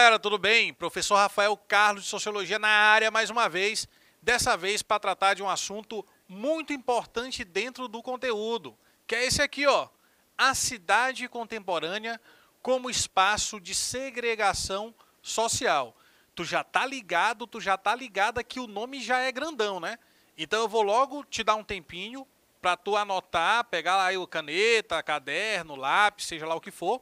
galera, tudo bem? Professor Rafael Carlos de Sociologia na área mais uma vez, dessa vez para tratar de um assunto muito importante dentro do conteúdo, que é esse aqui, ó, a cidade contemporânea como espaço de segregação social. Tu já tá ligada que o nome já é grandão, né? Então eu vou logo te dar um tempinho para tu anotar, pegar lá a caneta, caderno, lápis, seja lá o que for,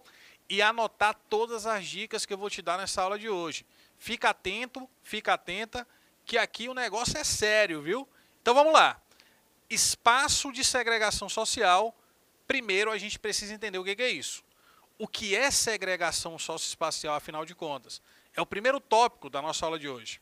e anotar todas as dicas que eu vou te dar nessa aula de hoje. Fica atento, fica atenta, que aqui o negócio é sério, viu? Então vamos lá. Espaço de segregação social. Primeiro a gente precisa entender o que é isso. O que é segregação socioespacial, afinal de contas? É o primeiro tópico da nossa aula de hoje.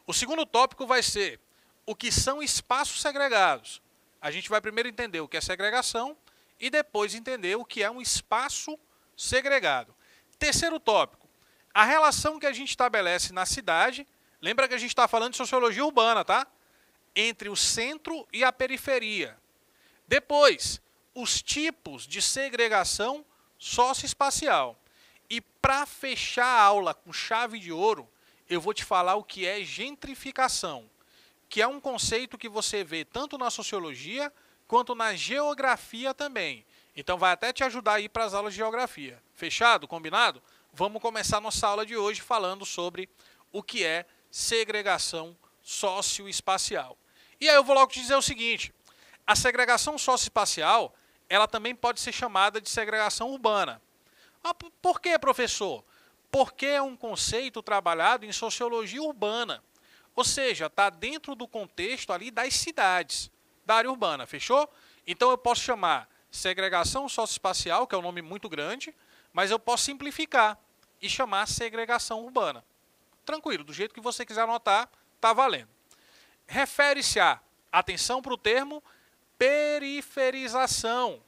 O segundo tópico vai ser o que são espaços segregados. A gente vai primeiro entender o que é segregação e depois entender o que é um espaço segregado. Terceiro tópico, a relação que a gente estabelece na cidade, lembra que a gente está falando de sociologia urbana, tá? Entre o centro e a periferia. Depois, os tipos de segregação socioespacial. E para fechar a aula com chave de ouro, eu vou te falar o que é gentrificação, que é um conceito que você vê tanto na sociologia quanto na geografia também. Então vai até te ajudar aí para as aulas de geografia. Fechado? Combinado? Vamos começar nossa aula de hoje falando sobre o que é segregação socioespacial. E aí eu vou logo te dizer o seguinte, a segregação socioespacial, ela também pode ser chamada de segregação urbana. Ah, por que, professor? Porque é um conceito trabalhado em sociologia urbana. Ou seja, está dentro do contexto ali das cidades, da área urbana, fechou? Então eu posso chamar segregação socioespacial, que é um nome muito grande, mas eu posso simplificar e chamar segregação urbana. Tranquilo, do jeito que você quiser anotar, está valendo. Refere-se a, atenção para o termo, periferização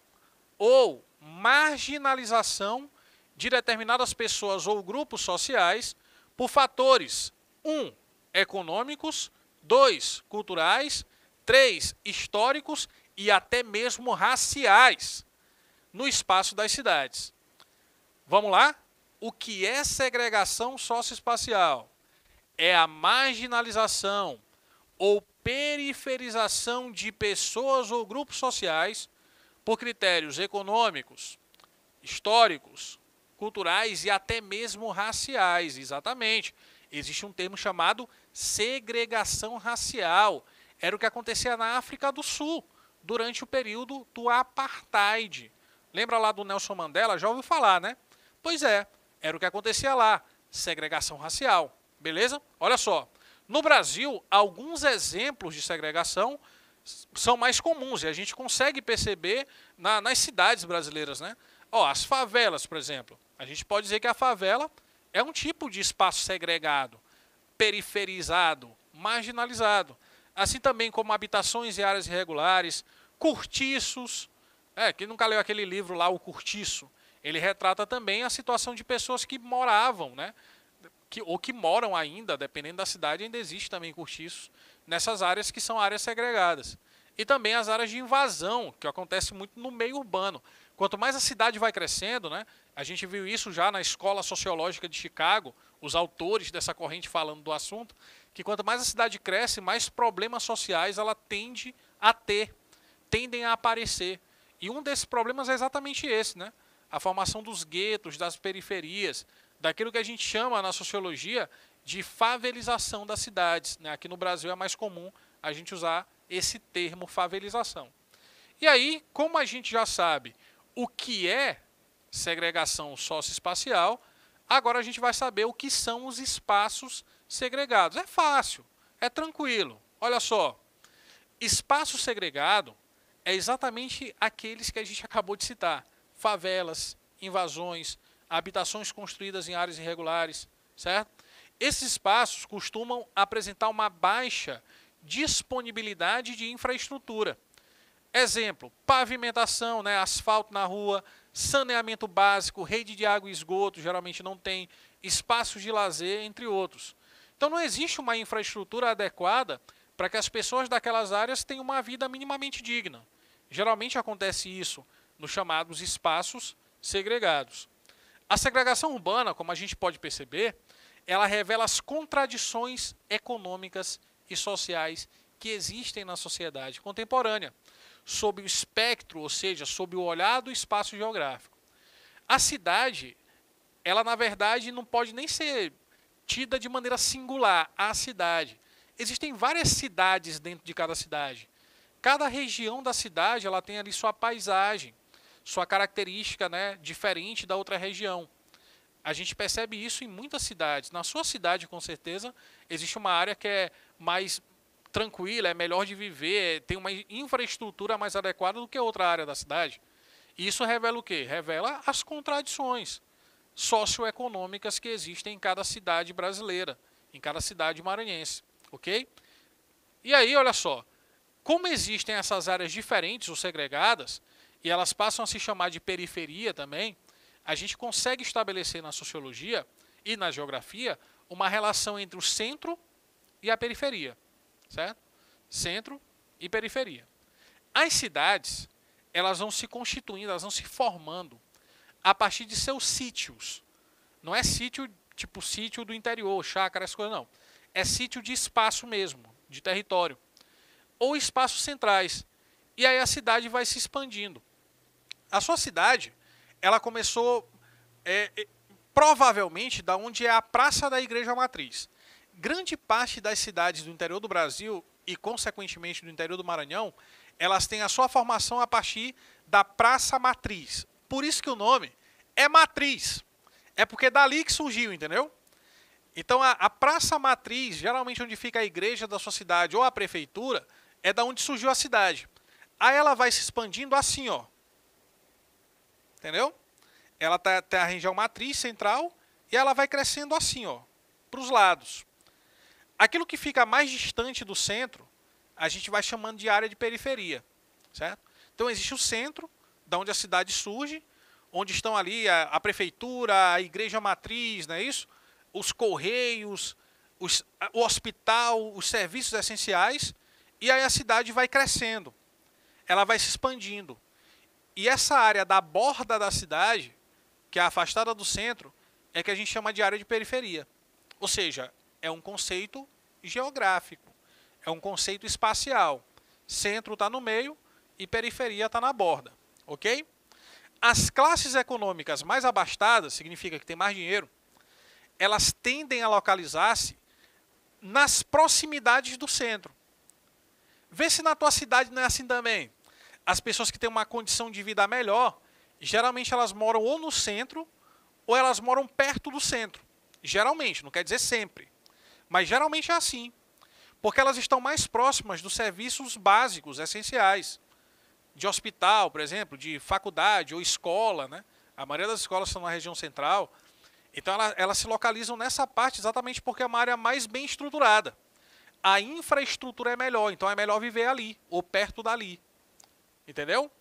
ou marginalização de determinadas pessoas ou grupos sociais por fatores 1. Econômicos, 2. Culturais, 3. Históricos e até mesmo raciais no espaço das cidades. Vamos lá? O que é segregação socioespacial? É a marginalização ou periferização de pessoas ou grupos sociais por critérios econômicos, históricos, culturais e até mesmo raciais. Exatamente. Existe um termo chamado segregação racial. Era o que acontecia na África do Sul durante o período do apartheid. Lembra lá do Nelson Mandela? Já ouviu falar, né? Pois é, era o que acontecia lá, segregação racial. Beleza? Olha só, no Brasil, alguns exemplos de segregação são mais comuns e a gente consegue perceber nas cidades brasileiras, né? Ó, as favelas, por exemplo. A gente pode dizer que a favela é um tipo de espaço segregado, periferizado, marginalizado. Assim também como habitações e áreas irregulares, cortiços. Quem nunca leu aquele livro lá, O Cortiço? Ele retrata também a situação de pessoas que moravam, né? Ou que moram ainda, dependendo da cidade, ainda existe também cortiços nessas áreas que são áreas segregadas. E também as áreas de invasão, que acontece muito no meio urbano. Quanto mais a cidade vai crescendo, né? A gente viu isso já na Escola Sociológica de Chicago, os autores dessa corrente falando do assunto, que quanto mais a cidade cresce, mais problemas sociais ela tende a ter, tendem a aparecer. E um desses problemas é exatamente esse, né? A formação dos guetos, das periferias, daquilo que a gente chama na sociologia de favelização das cidades, né? Aqui no Brasil é mais comum a gente usar esse termo favelização. E aí, como a gente já sabe o que é segregação socioespacial, agora a gente vai saber o que são os espaços segregados. É fácil, é tranquilo. Olha só, espaço segregado é exatamente aqueles que a gente acabou de citar. Favelas, invasões, habitações construídas em áreas irregulares, certo? Esses espaços costumam apresentar uma baixa disponibilidade de infraestrutura. Exemplo, pavimentação, né, asfalto na rua, saneamento básico, rede de água e esgoto, geralmente não tem, espaços de lazer, entre outros. Então não existe uma infraestrutura adequada para que as pessoas daquelas áreas tenham uma vida minimamente digna. Geralmente acontece isso nos chamados espaços segregados. A segregação urbana, como a gente pode perceber, ela revela as contradições econômicas e sociais que existem na sociedade contemporânea, sob o espectro, ou seja, sob o olhar do espaço geográfico. A cidade, ela na verdade não pode nem ser tida de maneira singular, a cidade. Existem várias cidades dentro de cada cidade. Cada região da cidade ela tem ali sua paisagem, sua característica, né, diferente da outra região. A gente percebe isso em muitas cidades. Na sua cidade, com certeza, existe uma área que é mais tranquila, é melhor de viver, tem uma infraestrutura mais adequada do que outra área da cidade. E isso revela o quê? Revela as contradições socioeconômicas que existem em cada cidade brasileira, em cada cidade maranhense, ok? E aí, olha só, como existem essas áreas diferentes ou segregadas, e elas passam a se chamar de periferia também, a gente consegue estabelecer na sociologia e na geografia uma relação entre o centro e a periferia, certo? Centro e periferia. As cidades, elas vão se constituindo, elas vão se formando a partir de seus sítios. Não é sítio tipo sítio do interior, chácara, essas coisas não. É sítio de espaço mesmo, de território. Ou espaços centrais. E aí a cidade vai se expandindo. A sua cidade, ela começou provavelmente da onde é a Praça da Igreja Matriz. Grande parte das cidades do interior do Brasil e, consequentemente, do interior do Maranhão, elas têm a sua formação a partir da Praça Matriz. Por isso que o nome é Matriz. É porque é dali que surgiu, entendeu? Então, a Praça Matriz, geralmente onde fica a igreja da sua cidade ou a prefeitura, é da onde surgiu a cidade. Aí ela vai se expandindo assim, ó. Entendeu? Ela tem a região matriz central e ela vai crescendo assim, ó, para os lados. Aquilo que fica mais distante do centro, a gente vai chamando de área de periferia, certo? Então existe o centro, da onde a cidade surge, onde estão ali a prefeitura, a igreja matriz, não é isso? Os correios, o hospital, os serviços essenciais, e aí a cidade vai crescendo, ela vai se expandindo. E essa área da borda da cidade, que é afastada do centro, é que a gente chama de área de periferia. Ou seja, é um conceito geográfico, é um conceito espacial. Centro está no meio e periferia está na borda, ok? As classes econômicas mais abastadas, significa que tem mais dinheiro, elas tendem a localizar-se nas proximidades do centro. Vê se na tua cidade não é assim também. As pessoas que têm uma condição de vida melhor, geralmente elas moram ou no centro, ou elas moram perto do centro. Geralmente, não quer dizer sempre. Mas geralmente é assim. Porque elas estão mais próximas dos serviços básicos, essenciais. De hospital, por exemplo, de faculdade ou escola, né? A maioria das escolas são na região central. Então elas se localizam nessa parte exatamente porque é uma área mais bem estruturada. A infraestrutura é melhor, então é melhor viver ali, ou perto dali. Entendeu?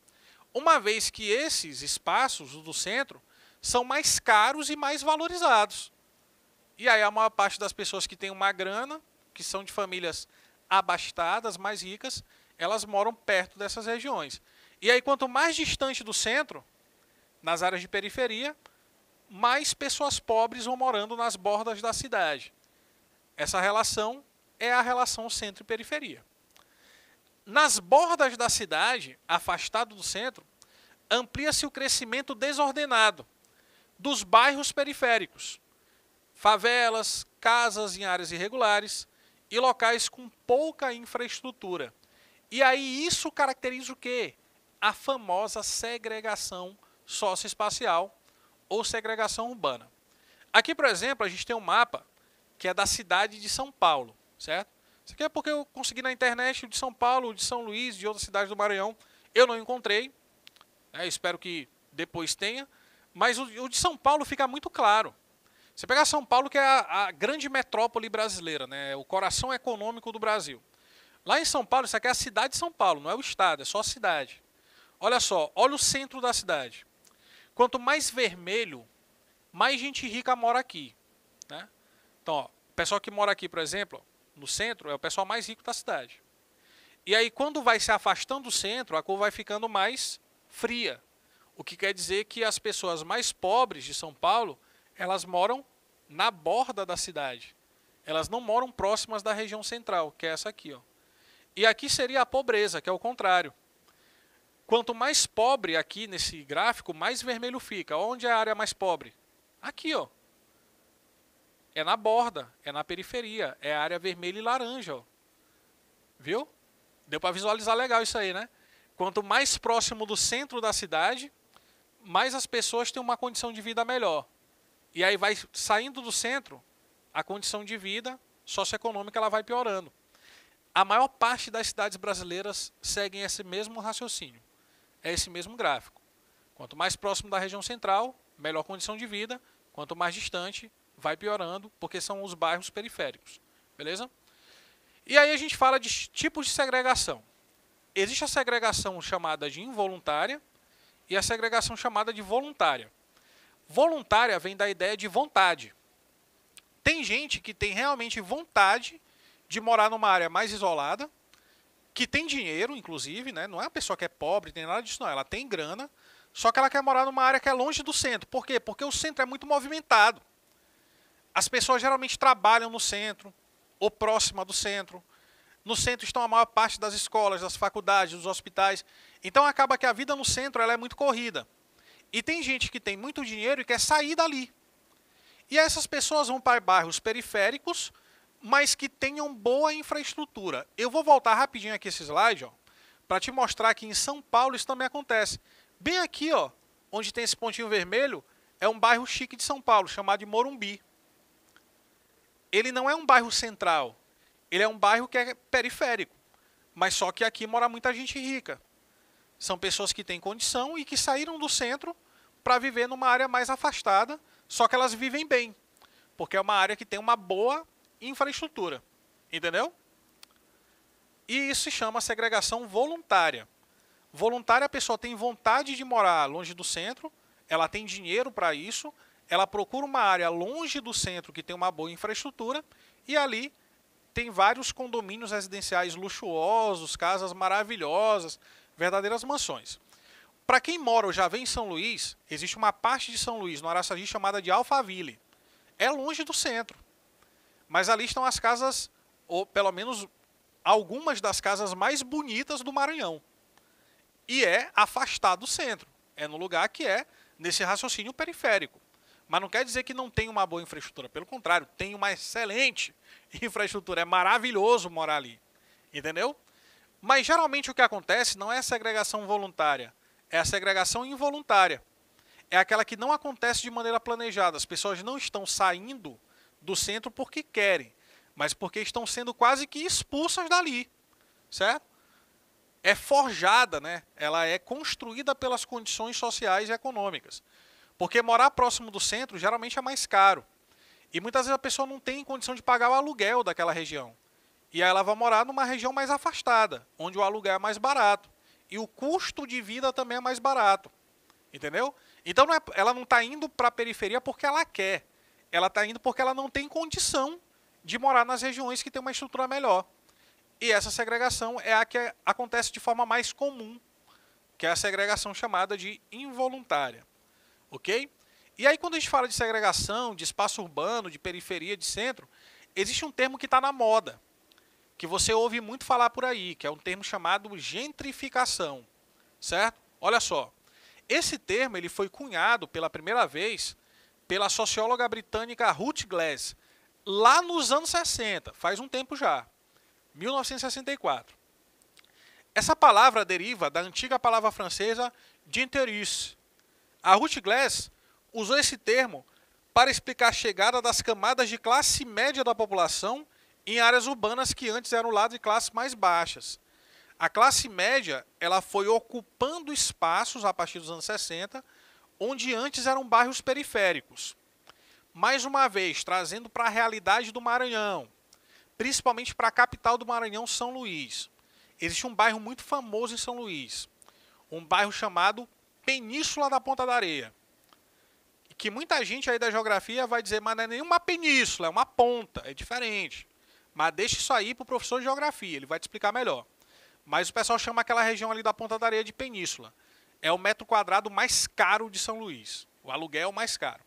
Uma vez que esses espaços do centro são mais caros e mais valorizados. E aí a maior parte das pessoas que têm uma grana, que são de famílias abastadas, mais ricas, elas moram perto dessas regiões. E aí quanto mais distante do centro, nas áreas de periferia, mais pessoas pobres vão morando nas bordas da cidade. Essa relação é a relação centro e periferia. Nas bordas da cidade, afastado do centro, amplia-se o crescimento desordenado dos bairros periféricos, favelas, casas em áreas irregulares e locais com pouca infraestrutura. E aí isso caracteriza o quê? A famosa segregação socioespacial ou segregação urbana. Aqui, por exemplo, a gente tem um mapa que é da cidade de São Paulo, certo? Isso aqui é porque eu consegui na internet o de São Paulo, o de São Luís, de outras cidades do Maranhão. Eu não encontrei, né? Espero que depois tenha. Mas o de São Paulo fica muito claro. Você pegar São Paulo, que é a grande metrópole brasileira, né? O coração econômico do Brasil. Lá em São Paulo, isso aqui é a cidade de São Paulo, não é o estado, é só a cidade. Olha só, olha o centro da cidade. Quanto mais vermelho, mais gente rica mora aqui, né? Então, ó, o pessoal que mora aqui, por exemplo, no centro, é o pessoal mais rico da cidade. E aí, quando vai se afastando do centro, a cor vai ficando mais fria. O que quer dizer que as pessoas mais pobres de São Paulo, elas moram na borda da cidade. Elas não moram próximas da região central, que é essa aqui, ó. E aqui seria a pobreza, que é o contrário. Quanto mais pobre aqui nesse gráfico, mais vermelho fica. Onde é a área mais pobre? Aqui, ó. É na borda, é na periferia, é a área vermelha e laranja, ó. Viu? Deu para visualizar legal isso aí, né? Quanto mais próximo do centro da cidade, mais as pessoas têm uma condição de vida melhor. E aí vai saindo do centro, a condição de vida socioeconômica ela vai piorando. A maior parte das cidades brasileiras seguem esse mesmo raciocínio. É esse mesmo gráfico. Quanto mais próximo da região central, melhor condição de vida. Quanto mais distante, vai piorando, porque são os bairros periféricos. Beleza? E aí a gente fala de tipos de segregação. Existe a segregação chamada de involuntária e a segregação chamada de voluntária. Voluntária vem da ideia de vontade. Tem gente que tem realmente vontade de morar numa área mais isolada, que tem dinheiro, inclusive, né? Não é uma pessoa que é pobre, tem nada disso não, ela tem grana, só que ela quer morar numa área que é longe do centro. Por quê? Porque o centro é muito movimentado. As pessoas geralmente trabalham no centro, ou próxima do centro. No centro estão a maior parte das escolas, das faculdades, dos hospitais. Então acaba que a vida no centro ela é muito corrida. E tem gente que tem muito dinheiro e quer sair dali. E essas pessoas vão para bairros periféricos, mas que tenham boa infraestrutura. Eu vou voltar rapidinho aqui esse slide, para te mostrar que em São Paulo isso também acontece. Bem aqui, ó, onde tem esse pontinho vermelho, é um bairro chique de São Paulo, chamado de Morumbi. Ele não é um bairro central, ele é um bairro que é periférico, mas só que aqui mora muita gente rica. São pessoas que têm condição e que saíram do centro para viver numa área mais afastada, só que elas vivem bem, porque é uma área que tem uma boa infraestrutura, entendeu? E isso se chama segregação voluntária. Voluntária, a pessoa tem vontade de morar longe do centro, ela tem dinheiro para isso, ela procura uma área longe do centro que tem uma boa infraestrutura e ali tem vários condomínios residenciais luxuosos, casas maravilhosas, verdadeiras mansões. Para quem mora ou já vem em São Luís, existe uma parte de São Luís, no Araçagi, chamada de Alphaville. É longe do centro, mas ali estão as casas, ou pelo menos algumas das casas mais bonitas do Maranhão. E é afastado do centro, é no lugar que é nesse raciocínio periférico. Mas não quer dizer que não tem uma boa infraestrutura, pelo contrário, tem uma excelente infraestrutura, é maravilhoso morar ali, entendeu? Mas geralmente o que acontece não é a segregação voluntária, é a segregação involuntária. É aquela que não acontece de maneira planejada, as pessoas não estão saindo do centro porque querem, mas porque estão sendo quase que expulsas dali, certo? É forjada, né? Ela é construída pelas condições sociais e econômicas. Porque morar próximo do centro geralmente é mais caro. E muitas vezes a pessoa não tem condição de pagar o aluguel daquela região. E aí ela vai morar numa região mais afastada, onde o aluguel é mais barato. E o custo de vida também é mais barato. Entendeu? Então ela não está indo para a periferia porque ela quer. Ela está indo porque ela não tem condição de morar nas regiões que tem uma estrutura melhor. E essa segregação é a que acontece de forma mais comum, que é a segregação chamada de involuntária. Ok? E aí quando a gente fala de segregação, de espaço urbano, de periferia, de centro, existe um termo que está na moda, que você ouve muito falar por aí, que é um termo chamado gentrificação. Certo? Olha só. Esse termo ele foi cunhado pela primeira vez pela socióloga britânica Ruth Glass, lá nos anos 60, faz um tempo já, 1964. Essa palavra deriva da antiga palavra francesa genteris. A Ruth Glass usou esse termo para explicar a chegada das camadas de classe média da população em áreas urbanas que antes eram lá de classes mais baixas. A classe média ela foi ocupando espaços a partir dos anos 60, onde antes eram bairros periféricos. Mais uma vez, trazendo para a realidade do Maranhão, principalmente para a capital do Maranhão, São Luís. Existe um bairro muito famoso em São Luís, um bairro chamado Península da Ponta da Areia, que muita gente aí da geografia vai dizer, mas não é nenhuma península, é uma ponta, é diferente. Mas deixa isso aí para o professor de geografia, ele vai te explicar melhor. Mas o pessoal chama aquela região ali da Ponta da Areia de Península. É o metro quadrado mais caro de São Luís, o aluguel mais caro.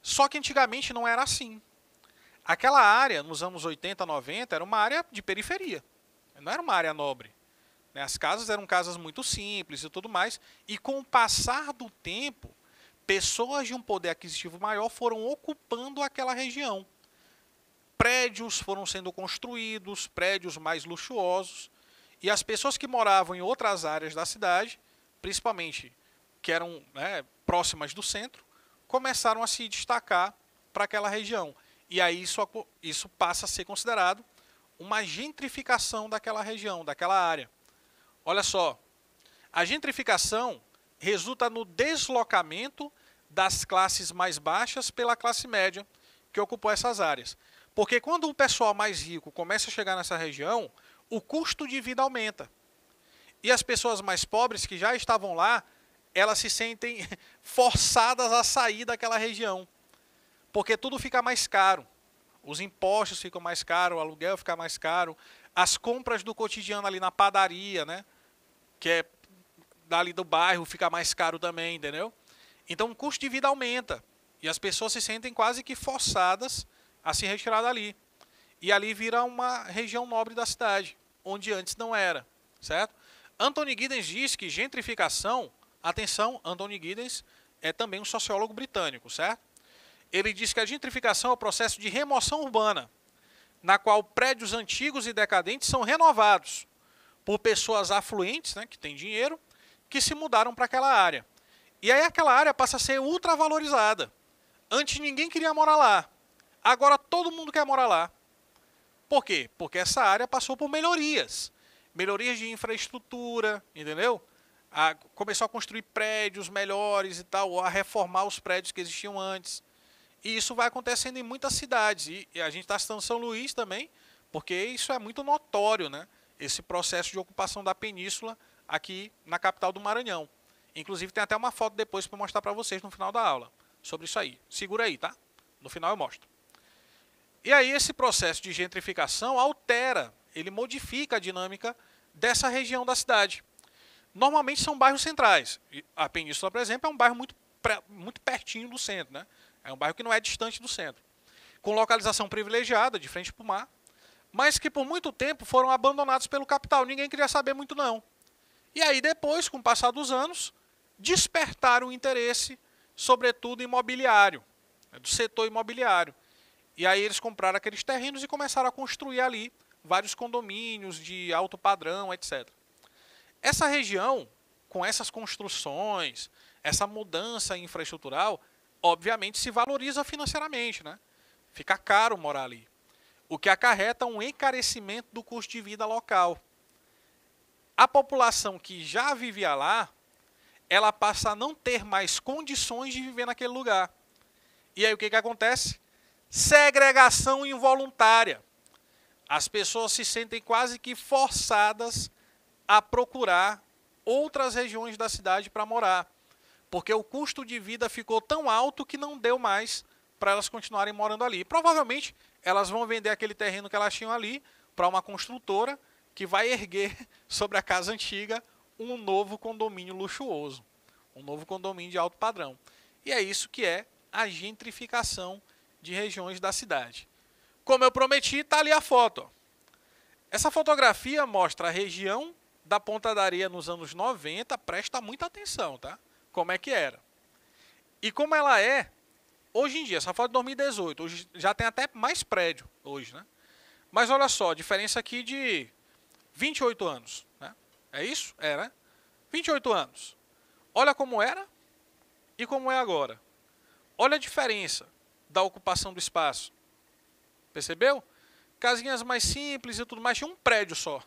Só que antigamente não era assim. Aquela área, nos anos 80, 90, era uma área de periferia. Não era uma área nobre. As casas eram casas muito simples e tudo mais. E com o passar do tempo, pessoas de um poder aquisitivo maior foram ocupando aquela região. Prédios foram sendo construídos, prédios mais luxuosos. E as pessoas que moravam em outras áreas da cidade, principalmente que eram próximas do centro, começaram a se destacar para aquela região. E aí isso passa a ser considerado uma gentrificação daquela região, daquela área. Olha só, a gentrificação resulta no deslocamento das classes mais baixas pela classe média que ocupou essas áreas. Porque quando o pessoal mais rico começa a chegar nessa região, o custo de vida aumenta. E as pessoas mais pobres que já estavam lá, elas se sentem forçadas a sair daquela região. Porque tudo fica mais caro. Os impostos ficam mais caros, o aluguel fica mais caro, as compras do cotidiano ali na padaria, que é dali do bairro, fica mais caro também, entendeu? Então o custo de vida aumenta e as pessoas se sentem quase que forçadas a se retirar dali. E ali vira uma região nobre da cidade, onde antes não era, certo? Anthony Giddens diz que gentrificação, atenção, Anthony Giddens é também um sociólogo britânico, certo? Ele diz que a gentrificação é o processo de remoção urbana, na qual prédios antigos e decadentes são renovados por pessoas afluentes, que têm dinheiro, que se mudaram para aquela área. E aí aquela área passa a ser ultravalorizada. Antes ninguém queria morar lá. Agora todo mundo quer morar lá. Por quê? Porque essa área passou por melhorias. Melhorias de infraestrutura, entendeu? Começou a construir prédios melhores e tal, a reformar os prédios que existiam antes. E isso vai acontecendo em muitas cidades. E a gente está citando São Luís também, porque isso é muito notório, esse processo de ocupação da península aqui na capital do Maranhão. Inclusive tem até uma foto depois para mostrar para vocês no final da aula sobre isso aí. Segura aí, tá? No final eu mostro. E aí esse processo de gentrificação altera, ele modifica a dinâmica dessa região da cidade. Normalmente são bairros centrais. A península, por exemplo, é um bairro muito pertinho do centro, É um bairro que não é distante do centro. Com localização privilegiada, de frente para o mar, mas que por muito tempo foram abandonados pelo capital. Ninguém queria saber muito não. E aí depois, com o passar dos anos, despertaram o interesse, sobretudo imobiliário, do setor imobiliário. E aí eles compraram aqueles terrenos e começaram a construir ali vários condomínios de alto padrão, etc. Essa região, com essas construções, essa mudança infraestrutural, obviamente se valoriza financeiramente, Fica caro morar ali. O que acarreta um encarecimento do custo de vida local. A população que já vivia lá, ela passa a não ter mais condições de viver naquele lugar. E aí o que acontece? Segregação involuntária. As pessoas se sentem quase que forçadas a procurar outras regiões da cidade para morar. Porque o custo de vida ficou tão alto que não deu mais para elas continuarem morando ali. Provavelmente elas vão vender aquele terreno que elas tinham ali para uma construtora que vai erguer sobre a casa antiga um novo condomínio luxuoso, um novo condomínio de alto padrão. E é isso que é a gentrificação de regiões da cidade. Como eu prometi, está ali a foto. Essa fotografia mostra a região da Ponta da Areia nos anos 90, presta muita atenção, tá? Como é que era. E como ela é, hoje em dia, essa foto é de 2018, hoje já tem até mais prédio, hoje, Mas olha só, a diferença aqui de 28 anos, É isso? 28 anos. Olha como era e como é agora. Olha a diferença da ocupação do espaço. Percebeu? Casinhas mais simples e tudo mais, tinha um prédio só.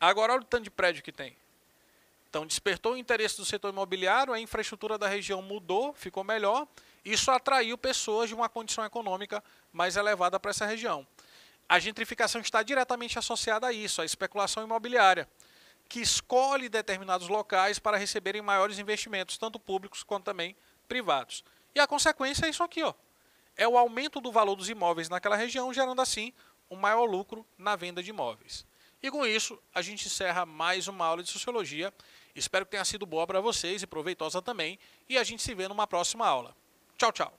Agora olha o tanto de prédio que tem. Então despertou o interesse do setor imobiliário, a infraestrutura da região mudou, ficou melhor. Isso atraiu pessoas de uma condição econômica mais elevada para essa região. A gentrificação está diretamente associada a isso, à especulação imobiliária, que escolhe determinados locais para receberem maiores investimentos, tanto públicos quanto também privados. E a consequência é isso aqui, é o aumento do valor dos imóveis naquela região, gerando assim um maior lucro na venda de imóveis. E com isso, a gente encerra mais uma aula de Sociologia. Espero que tenha sido boa para vocês e proveitosa também. E a gente se vê numa próxima aula. Tchau, tchau.